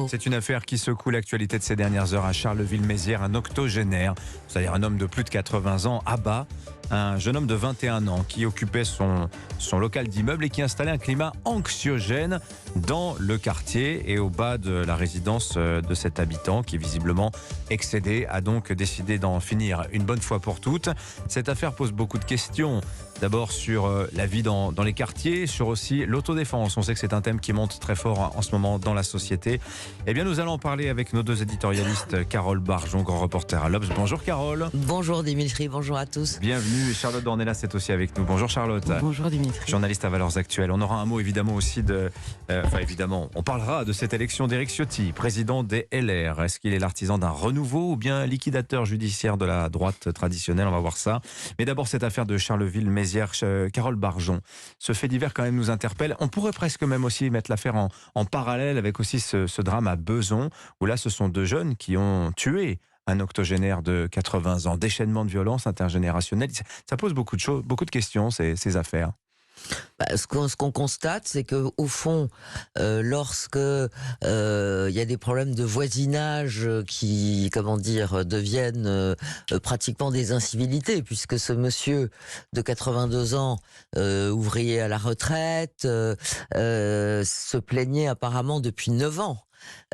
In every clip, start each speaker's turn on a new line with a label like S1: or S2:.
S1: C'est une affaire qui secoue l'actualité de ces dernières heures à Charleville-Mézières. Un octogénaire, c'est-à-dire un homme de plus de 80 ans, abat un jeune homme de 21 ans qui occupait son local d'immeuble et qui installait un climat anxiogène dans le quartier. Et au bas de la résidence de cet habitant qui visiblement excédé, a donc décidé d'en finir une bonne fois pour toutes. Cette affaire pose beaucoup de questions. D'abord sur la vie dans les quartiers, sur aussi l'autodéfense. On sait que c'est un thème qui monte très fort en ce moment dans la société. Eh bien, nous allons en parler avec nos deux éditorialistes, Carole Barjon, grand reporter à l'Obs. Bonjour Carole.
S2: Bonjour Dimitri, bonjour à tous.
S1: Bienvenue. Et Charlotte Dornelas est aussi avec nous. Bonjour Charlotte.
S3: Bonjour Dimitri.
S1: Journaliste à Valeurs Actuelles. On aura un mot évidemment aussi on parlera de cette élection d'Éric Ciotti, président des LR. Est-ce qu'il est l'artisan d'un renouveau ou bien liquidateur judiciaire de la droite traditionnelle? On va voir ça. Mais d'abord, cette affaire de Charleville-Mézières. Carole Barjon, ce fait divers quand même nous interpelle. On pourrait presque même aussi mettre l'affaire en parallèle avec aussi ce drame à Besançon, où là ce sont deux jeunes qui ont tué un octogénaire de 80 ans. Déchaînement de violence intergénérationnelle. Ça pose beaucoup de questions, ces affaires.
S2: Ce qu'on constate, c'est que au fond, lorsque il y a des problèmes de voisinage qui, deviennent pratiquement des incivilités, puisque ce monsieur de 82 ans, ouvrier à la retraite, se plaignait apparemment depuis 9 ans.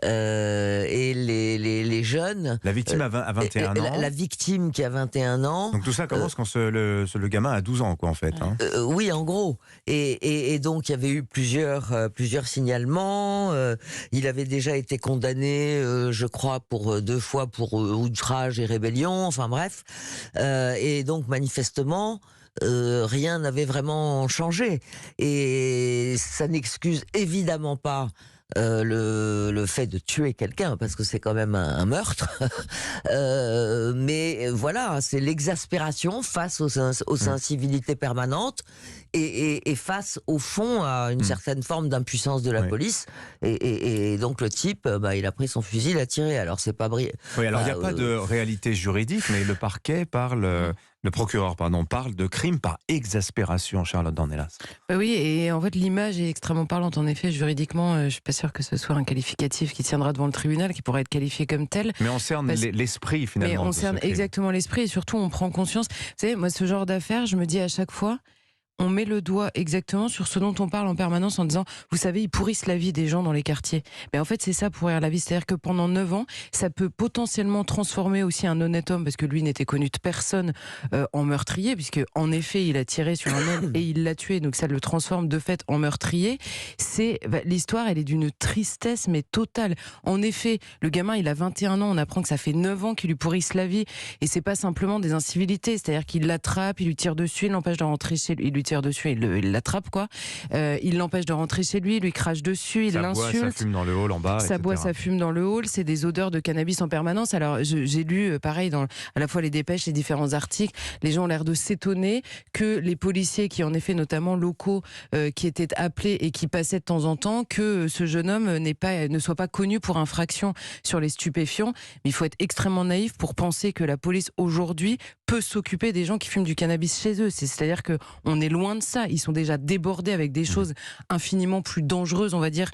S2: Et les jeunes...
S1: La victime a 21 ans.
S2: La victime qui a 21 ans...
S1: Donc tout ça commence quand le gamin a 12 ans, quoi, en fait. Hein.
S2: Oui, en gros. Et donc, il y avait eu plusieurs signalements. Il avait déjà été condamné, je crois, pour 2 fois pour outrage et rébellion. Enfin, bref. Et donc, manifestement... rien n'avait vraiment changé. Et ça n'excuse évidemment pas le fait de tuer quelqu'un, parce que c'est quand même un meurtre. Mais voilà, c'est l'exaspération face aux incivilités permanentes et face, au fond, à une certaine forme d'impuissance de la police. Et donc le type, il a pris son fusil, il a tiré. Alors c'est pas brillant.
S1: Oui, alors il n'y a pas de réalité juridique, mais le parquet le procureur parle de crime par exaspération, Charlotte Dornelas.
S3: Oui, et en fait l'image est extrêmement parlante. En effet, juridiquement, je ne suis pas sûre que ce soit un qualificatif qui tiendra devant le tribunal, qui pourrait être qualifié comme tel.
S1: Mais on cerne l'esprit finalement.
S3: Mais on cerne exactement l'esprit, et surtout on prend conscience. Vous savez, moi ce genre d'affaires, je me dis à chaque fois, on met le doigt exactement sur ce dont on parle en permanence en disant, vous savez, ils pourrissent la vie des gens dans les quartiers. Mais en fait, c'est ça, pourrir la vie. C'est-à-dire que pendant 9 ans, ça peut potentiellement transformer aussi un honnête homme, parce que lui n'était connu de personne, en meurtrier, puisque en effet, il a tiré sur un homme et il l'a tué. Donc ça le transforme de fait en meurtrier. L'histoire, elle est d'une tristesse, mais totale. En effet, le gamin, il a 21 ans. On apprend que ça fait 9 ans qu'il lui pourrissent la vie. Et c'est pas simplement des incivilités. C'est-à-dire qu'il l'attrape, il lui tire dessus, il l'empêche de rentrer chez lui. Il lui tire dessus, il l'attrape, quoi. Il l'empêche de rentrer chez lui, il lui crache dessus, il l'insulte.
S1: Ça fume dans le hall en bas.
S3: Ça boit, ça fume dans le hall. C'est des odeurs de cannabis en permanence. Alors, j'ai lu, pareil, à la fois les dépêches, les différents articles. Les gens ont l'air de s'étonner que les policiers, qui en effet, notamment locaux, qui étaient appelés et qui passaient de temps en temps, que ce jeune homme ne soit pas connu pour infraction sur les stupéfiants. Mais il faut être extrêmement naïf pour penser que la police, aujourd'hui, peut s'occuper des gens qui fument du cannabis chez eux. C'est-à-dire qu'on est loin de ça. Ils sont déjà débordés avec des choses infiniment plus dangereuses, on va dire,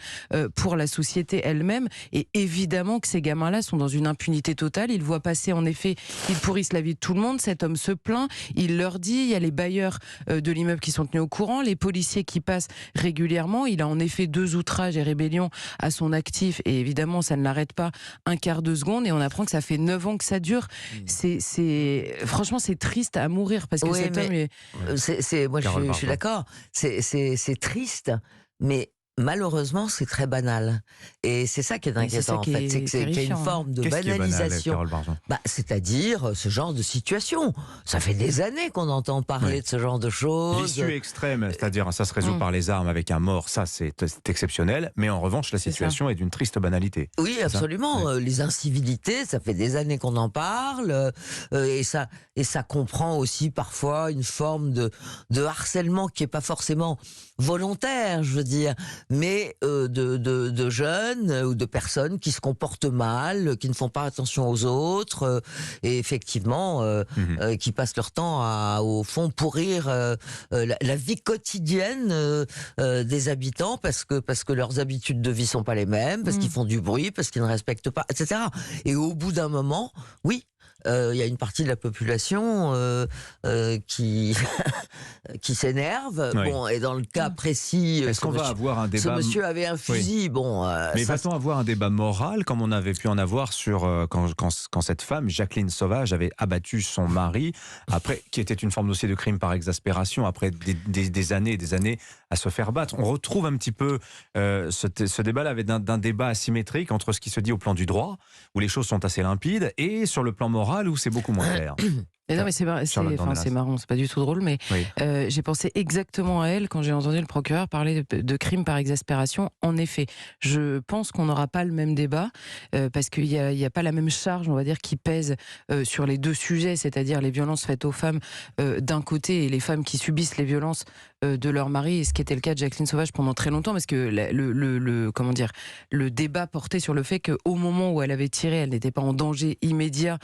S3: pour la société elle-même. Et évidemment que ces gamins-là sont dans une impunité totale. Ils voient passer, en effet, ils pourrissent la vie de tout le monde. Cet homme se plaint, il leur dit, il y a les bailleurs de l'immeuble qui sont tenus au courant, les policiers qui passent régulièrement. Il a en effet 2 outrages et rébellions à son actif. Et évidemment, ça ne l'arrête pas un quart de seconde. Et on apprend que ça fait 9 ans que ça dure. Franchement, c'est triste à mourir, parce que cet homme est...
S2: Moi, je suis d'accord. C'est triste, mais malheureusement, c'est très banal. Et c'est ça qui est inquiétant, en fait. C'est qu'il y a une forme de banalisation. C'est-à-dire ce genre de situation. Ça fait des années qu'on entend parler de ce genre de choses.
S1: L'issue extrême, c'est-à-dire ça se résout par les armes avec un mort, ça c'est exceptionnel. Mais en revanche, la situation est d'une triste banalité.
S2: Oui, absolument. Les incivilités, ça fait des années qu'on en parle. Et ça comprend aussi parfois une forme de harcèlement qui n'est pas forcément volontaire, je veux dire. mais de jeunes ou de personnes qui se comportent mal, qui ne font pas attention aux autres, et effectivement, qui passent leur temps à, au fond, pourrir la vie quotidienne des habitants parce que leurs habitudes de vie sont pas les mêmes, parce qu'ils font du bruit, parce qu'ils ne respectent pas, etc. Et au bout d'un moment, oui, il y a une partie de la population qui qui s'énerve.
S1: Oui.
S2: Bon, et dans le cas précis,
S1: Est-ce qu'on va avoir un débat?
S2: ce monsieur avait un fusil. Bon,
S1: mais
S2: ça,
S1: va-t-on avoir un débat moral comme on avait pu en avoir sur quand cette femme, Jacqueline Sauvage, avait abattu son mari, après, qui était une forme aussi de crime par exaspération, après des années et des années à se faire battre. On retrouve un petit peu ce débat-là avec d'un débat asymétrique entre ce qui se dit au plan du droit, où les choses sont assez limpides, et sur le plan moral, où c'est beaucoup moins clair.
S3: Mais non, mais c'est marrant, c'est pas du tout drôle, mais
S1: Oui.
S3: j'ai pensé exactement à elle quand j'ai entendu le procureur parler de crime par exaspération. En effet, je pense qu'on n'aura pas le même débat, parce qu'il y a pas la même charge, on va dire, qui pèse sur les deux sujets, c'est-à-dire les violences faites aux femmes d'un côté et les femmes qui subissent les violences de leur mari, et ce qui était le cas de Jacqueline Sauvage pendant très longtemps, parce que comment dire, le débat portait sur le fait qu'au moment où elle avait tiré, elle n'était pas en danger immédiat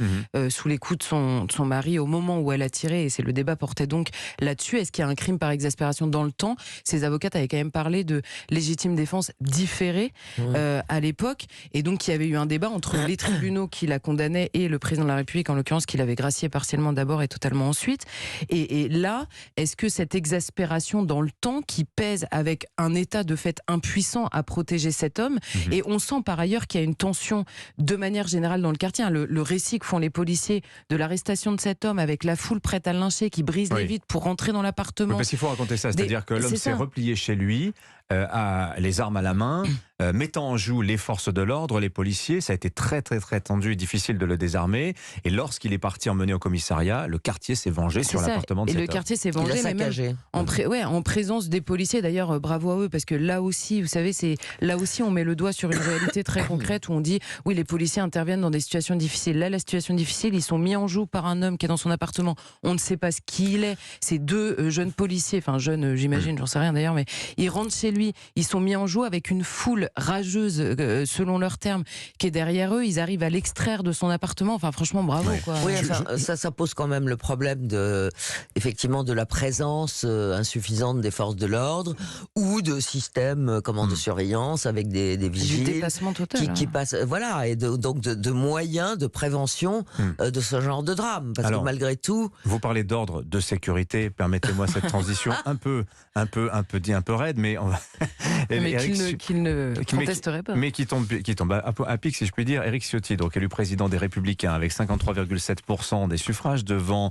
S3: sous les coups de son mari au moment où elle a tiré, et c'est le débat portait donc là-dessus. Est-ce qu'il y a un crime par exaspération dans le temps? Ces avocates avaient quand même parlé de légitime défense différée à l'époque, et donc il y avait eu un débat entre les tribunaux qui la condamnaient et le président de la République, en l'occurrence, qui l'avait gracié partiellement d'abord et totalement ensuite. Et là, est-ce que cette exaspération dans le temps qui pèse avec un état de fait impuissant à protéger cet homme, et on sent par ailleurs qu'il y a une tension de manière générale dans le quartier, hein, le récit que font les policiers de l'arrestation de cet homme avec la foule prête à le lyncher qui brise les vitres pour rentrer dans l'appartement.
S1: Oui, parce qu'il faut raconter ça, c'est-à-dire que l'homme s'est replié chez lui, les armes à la main, mettant en joue les forces de l'ordre, les policiers. Ça a été très très très tendu et difficile de le désarmer, et lorsqu'il est parti emmener au commissariat, le quartier s'est vengé sur l'appartement de cet homme.
S3: Et le quartier s'est vengé, mais même en présence des policiers. D'ailleurs, bravo à eux, parce que là aussi, vous savez, là aussi on met le doigt sur une réalité très concrète où on dit, oui, les policiers interviennent dans des situations difficiles. Là, la situation difficile, ils sont mis en joue par un homme qui est dans son appartement. On ne sait pas qui il est. C'est deux jeunes policiers, enfin jeunes, j'imagine, j'en sais rien d'ailleurs, mais ils rentrent chez lui, ils sont mis en joue avec une foule rageuse, selon leurs termes, qui est derrière eux. Ils arrivent à l'extraire de son appartement. Enfin, franchement, bravo. Quoi.
S2: Oui, enfin, ça pose quand même le problème effectivement, de la présence insuffisante des forces de l'ordre, ou de systèmes de surveillance avec des vigiles.
S3: Du dépassement total.
S2: Qui passent, voilà, et donc de moyens de prévention de ce genre de drame. Parce que malgré tout.
S1: Vous parlez d'ordre de sécurité, permettez-moi cette transition un peu raide, mais on va.
S3: Qu'il ne contesterait pas.
S1: Mais qui tombe à pic, si je puis dire. Éric Ciotti, donc élu président des Républicains avec 53,7% des suffrages devant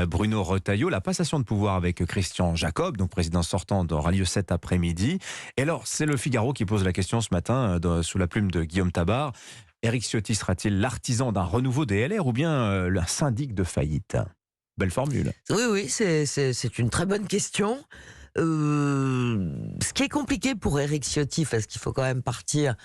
S1: Bruno Retailleau. La passation de pouvoir avec Christian Jacob, donc président sortant, aura lieu cet après-midi. Et alors, c'est le Figaro qui pose la question ce matin, sous la plume de Guillaume Tabar. Éric Ciotti sera-t-il l'artisan d'un renouveau des LR ou bien un syndic de faillite? Belle formule.
S2: Oui, c'est une très bonne question. Ce qui est compliqué pour Éric Ciotti, parce qu'il faut quand même partir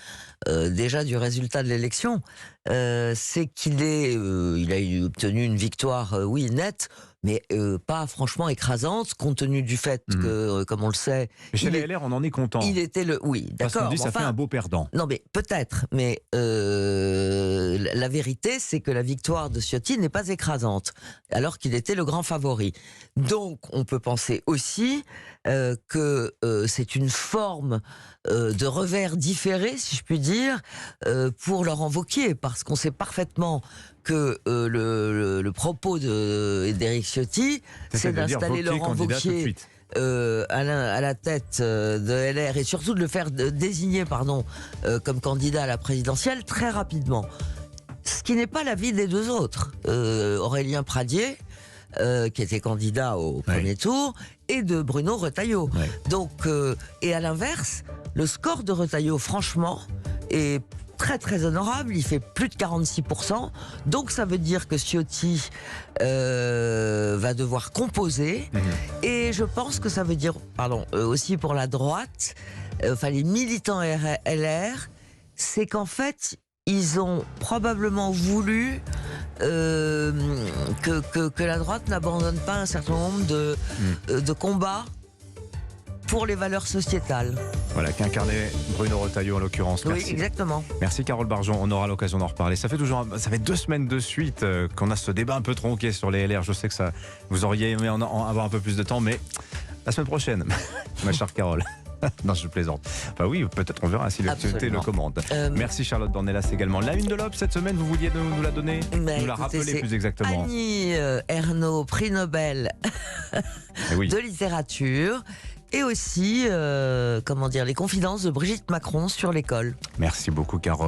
S2: déjà du résultat de l'élection, c'est qu'il il a obtenu une victoire, oui, nette, mais pas franchement écrasante, compte tenu du fait que, comme on le sait...
S1: Mais chez les LR, on en est content.
S2: Il était oui, d'accord.
S1: Parce qu'on dit ça fait un beau perdant.
S2: Non, mais peut-être, mais la vérité, c'est que la victoire de Ciotti n'est pas écrasante, alors qu'il était le grand favori. Donc, on peut penser aussi que c'est une forme de revers différé, si je puis dire, pour Laurent Wauquiez, parce qu'on sait parfaitement que le propos d'Éric Ciotti, c'est d'installer Laurent Wauquiez à la tête de LR, et surtout de le faire désigner comme candidat à la présidentielle très rapidement. Ce qui n'est pas l'avis des deux autres. Aurélien Pradier, qui était candidat au premier tour, et de Bruno Retailleau. Donc, et à l'inverse, le score de Retailleau, franchement, est très très honorable. Il fait plus de 46%. Donc ça veut dire que Ciotti va devoir composer. Et je pense que ça veut dire, aussi pour la droite, les militants LR, c'est qu'en fait, ils ont probablement voulu que la droite n'abandonne pas un certain nombre de combats pour les valeurs sociétales.
S1: Voilà, qu'incarnait Bruno Retailleau en l'occurrence.
S2: Oui,
S1: Merci.
S2: exactement.
S1: Merci Carole Barjon, on aura l'occasion d'en reparler. Ça fait 2 semaines de suite qu'on a ce débat un peu tronqué sur les LR. Je sais que ça, vous auriez aimé avoir un peu plus de temps, mais la semaine prochaine, ma chère Carole. Non, je plaisante. Enfin oui, peut-être on verra si l'actualité le commande. Merci Charlotte Dornelas également. La une de l'Obs cette semaine, vous vouliez nous la donner, nous la
S2: Écoutez,
S1: rappeler
S2: c'est
S1: plus exactement.
S2: Annie Ernaux, prix Nobel
S1: Oui.
S2: de littérature. Et aussi, les confidences de Brigitte Macron sur l'école.
S1: Merci beaucoup Carole.